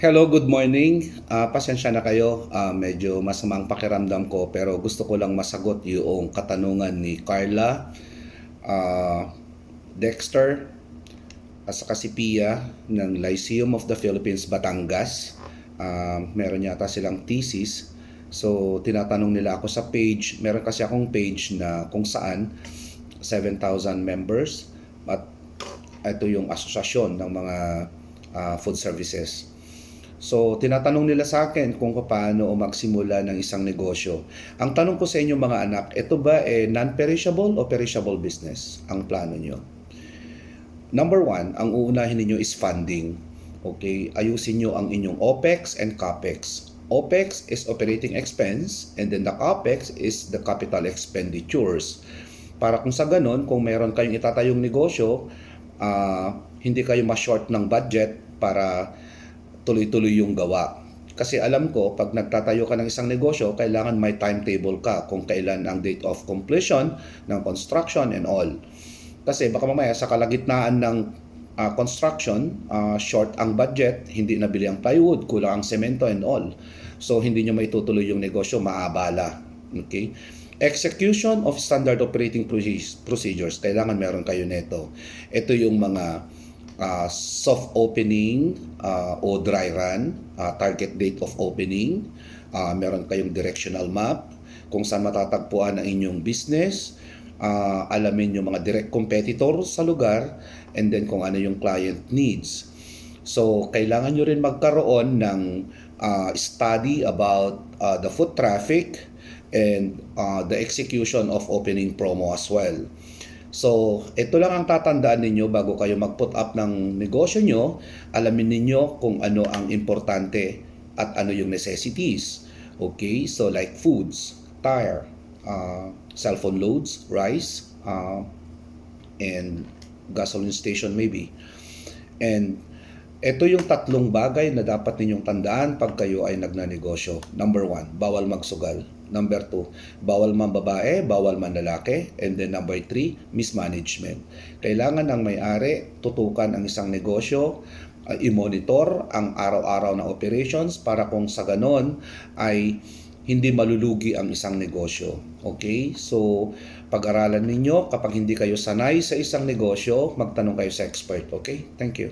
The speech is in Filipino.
Hello, good morning. Pasensya na kayo, medyo masamang pakiramdam ko pero gusto ko lang masagot yung katanungan ni Carla, ah, Dexter, at saka si Pia ng Lyceum of the Philippines, Batangas. Meron yata silang thesis. So, tinatanong nila ako sa page. Meron kasi akong page na kung saan 7,000 members at ito yung asosasyon ng mga food services. So, tinatanong nila sa akin kung paano magsimula ng isang negosyo. Ang tanong ko sa inyo mga anak, ito ba non-perishable o perishable business ang plano nyo? Number one, ang uunahin ninyo is funding. Okay, ayusin nyo ang inyong OPEX and CAPEX. OPEX is operating expense and then the CAPEX is the capital expenditures. Para kung sa ganon, kung meron kayong itatayong negosyo, hindi kayo ma-short ng budget para tuloy-tuloy yung gawa. Kasi alam ko, pag nagtatayo ka ng isang negosyo, kailangan may timetable ka kung kailan ang date of completion ng construction and all. Kasi baka mamaya sa kalagitnaan ng construction, short ang budget, hindi nabili ang plywood, kulang ang semento and all. So hindi nyo maitutuloy yung negosyo, maabala. Okay? Execution of standard operating procedures. Kailangan meron kayo nito. Ito yung mga soft opening o dry run, target date of opening, meron kayong directional map kung saan matatagpuan ang inyong business, alamin yung mga direct competitor sa lugar, and then kung ano yung client needs. So, kailangan nyo rin magkaroon ng study about the foot traffic and the execution of opening promo as well. So, ito lang ang tatandaan ninyo bago kayo mag-put up ng negosyo nyo. Alamin ninyo kung ano ang importante at ano yung necessities. Okay? So, like foods, tire, cellphone loads, rice, and gasoline station maybe. And ito yung tatlong bagay na dapat ninyong tandaan pag kayo ay nagnanegosyo. Number one, bawal magsugal. Number two, bawal man babae, bawal man lalaki. And then number three, mismanagement. Kailangan ng may-ari tutukan ang isang negosyo, i-monitor ang araw-araw na operations para kung sa ganon ay hindi malulugi ang isang negosyo. Okay? So, pag-aralan ninyo, kapag hindi kayo sanay sa isang negosyo, magtanong kayo sa expert. Okay? Thank you.